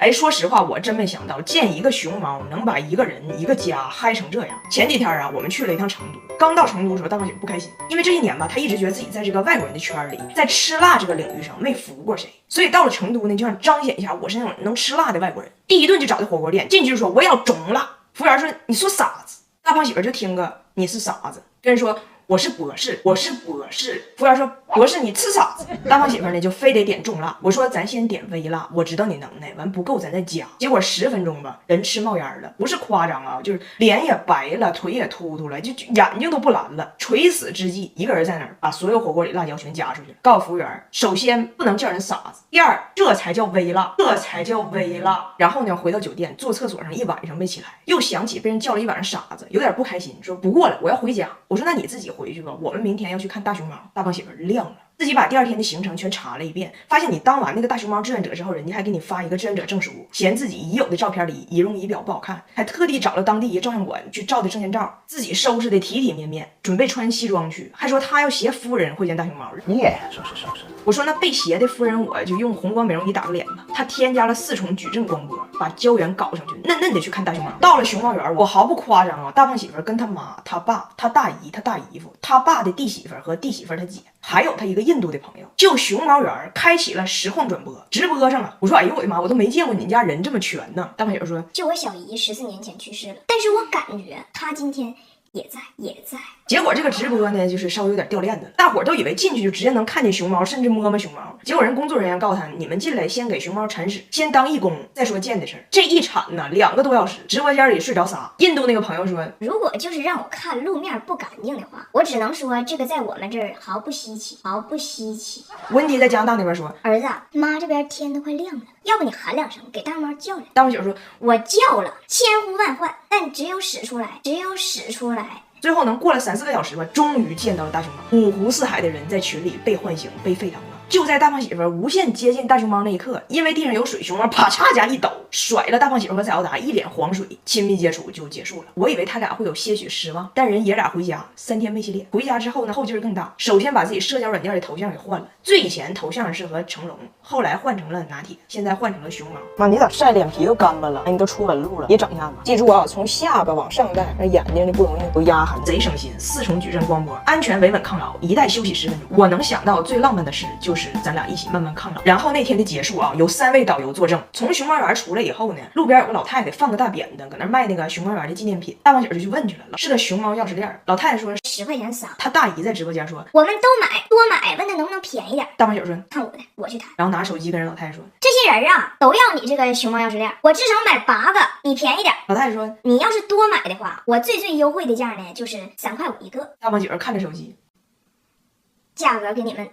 哎，说实话，我真没想到见一个熊猫能把一个人一个家嗨成这样。前几天啊，我们去了一趟成都，刚到成都的时候，大胖姐不开心，因为这一年吧，她一直觉得自己在这个外国人的圈里，在吃辣这个领域上没服过谁，所以到了成都呢，就想彰显一下我是那种能吃辣的外国人。第一顿就找的火锅店，进去就说我要中辣，服务员说你说傻子，大胖媳妇就听个你是傻子，跟人说我是博士，我是博士。服务员说博士你吃傻子。大胖媳妇呢就非得点重辣，我说咱先点微辣，我知道你能耐，完不够咱再加。结果10分钟吧，人吃冒烟了，不是夸张啊，就是脸也白了，腿也突突了，就眼睛都不蓝了。垂死之际，一个人在那儿把所有火锅里辣椒全加出去了，告诉服务员，首先不能叫人傻子，第二这才叫微辣，这才叫微辣。然后呢，回到酒店坐厕所上一晚上没起来，又想起被人叫了一晚上傻子，有点不开心，说不过了，我要回家。我说那你自己回去吧，我们明天要去看大熊猫。大胖媳妇亮了，自己把第二天的行程全查了一遍，发现你当完那个大熊猫志愿者之后，人家还给你发一个志愿者证书，嫌自己已有的照片里仪容仪表不好看，还特地找了当地一照相馆去照的证件照，自己收拾的体体面面，准备穿西装去，还说他要携夫人会见大熊猫。你也收拾收拾。我说那被挟的夫人我就用红光美容仪打个脸吧。他添加了4重矩阵光波，把胶原搞上去，嫩嫩的去看大熊猫。到了熊猫园，我毫不夸张啊，大胖媳妇跟他妈、他爸、他大姨、他大姨夫、他爸的弟媳妇和弟媳妇他姐，还有他一个印度的朋友，就熊猫园开启了实况转播，直播上了。我说哎呦我的妈，我都没见过你家人这么全呢。大胖媳妇说，就我小姨14年前去世了，但是我感觉她今天也在。结果这个直播呢，就是稍微有点掉链子，大伙儿都以为进去就直接能看见熊猫，甚至摸摸熊猫。结果人工作人员告诉他，你们进来先给熊猫铲屎，先当义工，再说见的事儿。这一铲呢，2个多小时，直播间里睡着仨。印度那个朋友说，如果就是让我看路面不干净的话，我只能说这个在我们这儿毫不稀奇，毫不稀奇。温迪在加拿大那边说，儿子，妈这边天都快亮了，要不你喊2声，给大猫叫来。大胖媳妇说，我叫了，千呼万唤，但只有使出来，只有使出来。最后能过了3、4个小时吧，终于见到了大熊猫。五湖四海的人在群里被唤醒，被沸腾了。就在大胖媳妇无限接近大熊猫那一刻，因为地上有水，熊猫啪嚓家一抖，甩了大胖媳妇和赛奥达一脸黄水，亲密接触就结束了。我以为他俩会有些许失望，但人爷俩回家3天没洗脸。回家之后呢，后劲儿更大，首先把自己社交软件的头像给换了，最以前头像是和成龙，后来换成了拿铁，现在换成了熊猫。妈，你咋晒脸皮都干巴了？哎，你都出纹路了，也整一下子。记住啊，从下巴往上戴，那眼睛就不容易有压痕。贼省心，4重矩阵光波，安全维稳抗老，一代休息10分钟。我能想到最浪漫的事就是咱俩一起慢慢抗老。然后那天的结束啊，有3位导游作证。从熊猫园出来以后呢，路边有个老太太放个大扁担，搁那卖那个熊猫园的纪念品。大胖姐就去问去了，是个熊猫钥匙链。老太太说10块钱仨。她大姨在直播间说，我们都买，多买，问他能不能便宜点。大胖姐说，看我的，我去谈。然后拿手机跟人老太太说，这些人啊都要你这个熊猫钥匙链，我至少买8个，你便宜点。老太太说，你要是多买的话，我最优惠的价呢就是3块5一个。大胖姐看着手机，价格给你们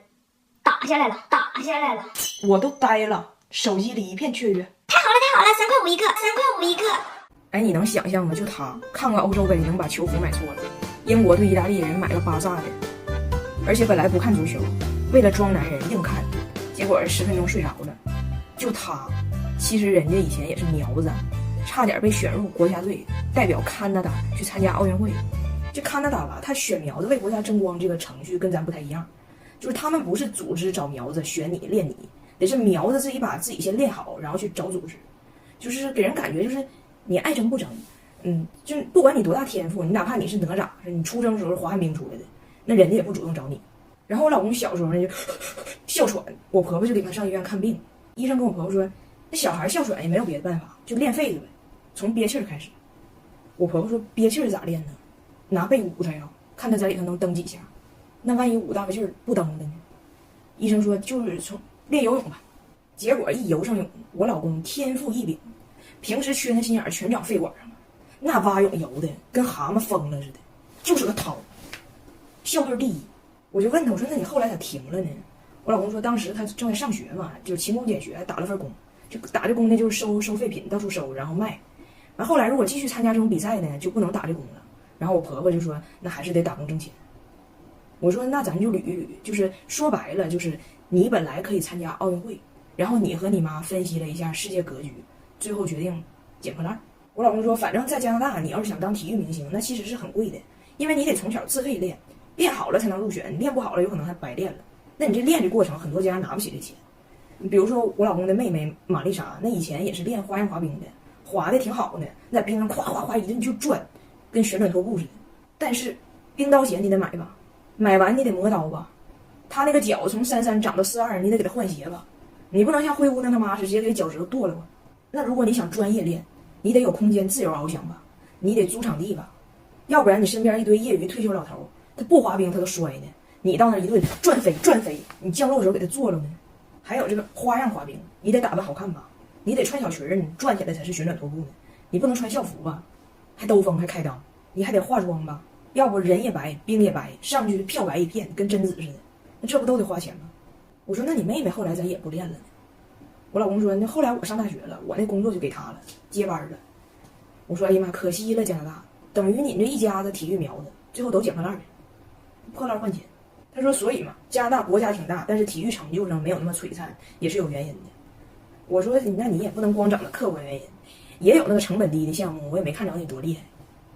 打下来了，打下来了。我都呆了，手机里一片雀跃。太好了，太好了，3块5一个，3块5一个。哎，你能想象吗？就他看个欧洲杯能把球服买错了，英国对意大利人买了巴萨的，而且本来不看足球，为了装男人硬看，结果10分钟睡着了。就他，其实人家以前也是苗子，差点被选入国家队，代表加拿大去参加奥运会。这加拿大吧，他选苗子为国家争光这个程序跟咱不太一样，就是他们不是组织找苗子选你练你，得是苗子自己把自己先练好，然后去找组织，就是给人感觉就是你爱争不争，就不管你多大天赋，你哪怕你是哪吒，你出生的时候是滑旱冰出来的，那人家也不主动找你。然后我老公小时候呢就哮喘，我婆婆就领他上医院看病，医生跟我婆婆说，那小孩哮喘也没有别的办法，就练肺子呗，从憋气儿开始。我婆婆说憋气儿咋练呢？拿被捂着呀，看他在里头能蹬几下，那万一捂大个劲儿不蹬的呢？医生说就是从练游泳吧。结果一游上泳，我老公天赋异禀，平时缺那心眼儿全长肺管上了，那蛙泳游的跟蛤蟆疯了似的，就是个涛，效率第一。我就问他，我说那你后来咋停了呢？我老公说当时他正在上学嘛，就是勤工俭学，打了份工，就打这工呢就是收废品，到处收然后卖。完后来如果继续参加这种比赛呢，就不能打这工了。然后我婆婆就说那还是得打工挣钱。我说那咱就捋一捋，就是说白了就是你本来可以参加奥运会，然后你和你妈分析了一下世界格局，最后决定捡破烂。我老公说反正在加拿大你要是想当体育明星，那其实是很贵的，因为你得从小自费练，练好了才能入选，练不好了有可能还白练了，那你这练的过程很多家拿不起这钱。你比如说我老公的妹妹玛丽莎，那以前也是练花样滑冰的，滑的挺好的，那在冰上咵咵咵一顿就转，跟旋转拖布似的。但是冰刀鞋你得买吧，买完你得磨刀吧，他那个脚从33长到42，你得给他换鞋吧，你不能像灰姑娘他妈直接给脚趾头剁了吧。那如果你想专业练，你得有空间自由翱翔吧，你得租场地吧，要不然你身边一堆业余退休老头，他不滑冰他都摔呢，你到那一顿转飞，你降落的时候给他做了呢。还有这个花样滑冰，你得打扮好看吧，你得穿小裙儿，你转起来才是旋转拖布呢，你不能穿校服吧，还兜风还开裆，你还得化妆吧，要不人也白冰也白，上去漂白一片跟贞子似的，那这不都得花钱吗？我说那你妹妹后来咋也不练了呢？我老公说那后来我上大学了，我那工作就给他了，接班了。我说哎呀妈，可惜了加拿大，等于你这一家子体育苗子最后都捡破烂去，破烂换钱。他说所以嘛，加拿大国家挺大，但是体育成就上没有那么璀璨，也是有原因的。我说那你也不能光整那客观原因，也有那个成本低的项目，我也没看着你多厉害。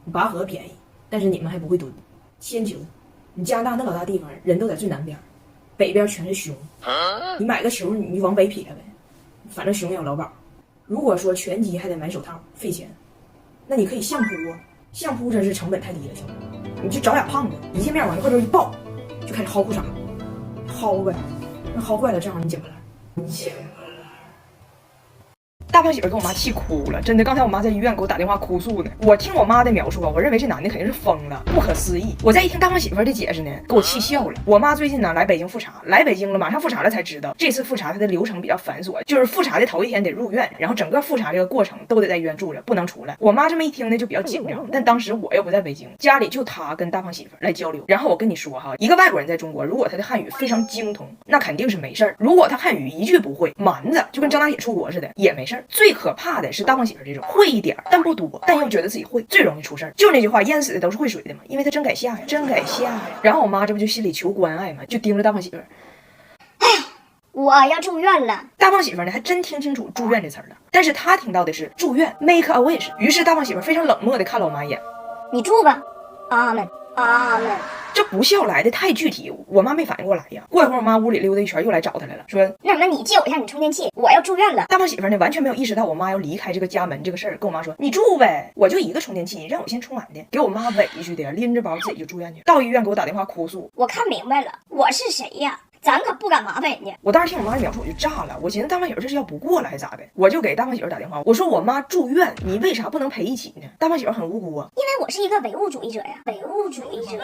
你拔河便宜，但是你们还不会蹲铅球，你加拿大那老大地方人都在最南边，北边全是熊，你买个球你往北撇呗，反正熊也有劳保。如果说拳击还得买手套费钱，那你可以相扑啊，相扑真是成本太低了，兄弟，你就找俩胖子一见面往一块头一抱，就开始薅裤衩，薅呗，那薅坏了正好你捡回来。大胖媳妇给我妈气哭了，真的，刚才我妈在医院给我打电话哭诉呢。我听我妈的描述啊，我认为这男的肯定是疯了，不可思议。我再一听大胖媳妇的解释呢，给我气笑了。我妈最近呢来北京复查，来北京了，马上复查了才知道，这次复查它的流程比较繁琐，就是复查的头一天得入院，然后整个复查这个过程都得在医院住着，不能出来。我妈这么一听呢就比较紧张，但当时我又不在北京，家里就她跟大胖媳妇来交流。然后我跟你说哈，一个外国人在中国，如果他的汉语非常精通，那肯定是没事儿；如果他汉语一句不会，蛮子就跟张大野出国似的，也没事儿。最可怕的是大胖媳妇这种会一点但不多，但又觉得自己会，最容易出事儿。就是那句话，淹死的都是会水的嘛，因为他真敢下呀，真敢下呀。然后我妈这不就心里求关爱嘛，就盯着大胖媳妇。哎，我要住院了。大胖媳妇呢还真听清楚住院这词儿了，但是她听到的是住院 make a wish。于是大胖媳妇非常冷漠的看了我妈一眼，你住吧，阿门阿门。这不孝来的太具体，我妈没反应过来呀。过一会儿我妈屋里溜达一圈，又来找她来了，说那什么，你借我一下你充电器，我要住院了。大胖媳妇呢完全没有意识到我妈要离开这个家门这个事儿，跟我妈说你住呗，我就一个充电器，你让我先充完的。给我妈委屈的拎着包自己就住院去，到医院给我打电话哭诉。我看明白了，我是谁呀？咱可不敢麻烦人家。我当时听我妈的描述我就炸了，我寻思大胖媳妇这是要不过了还是咋的？我就给大胖媳妇打电话，我说我妈住院，你为啥不能陪一起呢？大胖媳妇很无辜啊，因为我是一个唯物主义者呀，唯物主义者。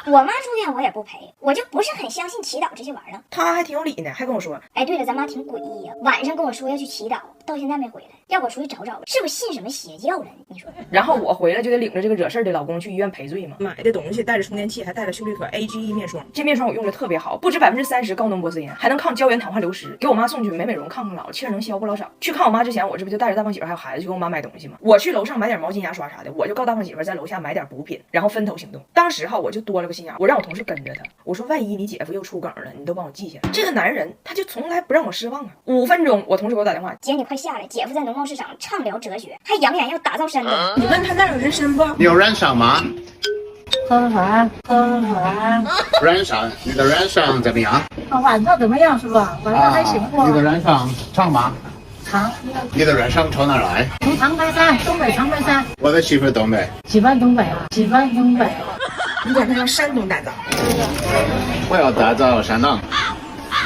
我妈住院我也不陪，我就不是很相信祈祷这些玩意儿。她还挺有理呢，还跟我说，哎，对了，咱妈挺诡异呀，晚上跟我说要去祈祷，到现在没回来，要不我出去找找吧，是不是信什么邪教了？你说？然后我回来就得领着这个惹事儿的老公去医院赔罪嘛。买的东西带着充电器，还带了秀丽可 AGE 面霜，这面霜我用的特别好，不止30%高浓玻色因，还能抗胶原糖化流失，给我妈送去美美容抗老，气儿能消不老少。去看我妈之前，我这不就带着大胖媳妇还有孩子去给我妈买东西吗？我去楼上买点毛巾牙刷啥的，我就告大胖媳妇在楼下买点补品，然后分头行动。当时哈我就多了个心眼，我让我同事跟着他，我说万一你姐夫又出梗了，你都帮我记下。这个男人他就从来不让我失望啊。5分钟，我同事给我打电话，姐你快下来，姐夫在农贸市场畅聊哲学，还扬言要打造山东。你问他那有人参不？你有燃烧吗？喝完。燃烧，你的燃烧怎么样？晚上怎么样是吧？晚上还行不？你的燃烧长吗？长。你的燃烧从哪来？从长白山，东北长白山。我的媳妇东北。喜欢东北啊，喜欢东北。你管他叫山东打造。我要打造山东。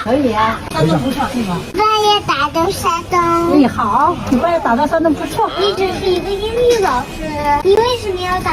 可以啊，山东不错是吧？我也打造山东。你好，你我也打造山东不错。你只是一个英语老师，你为什么要打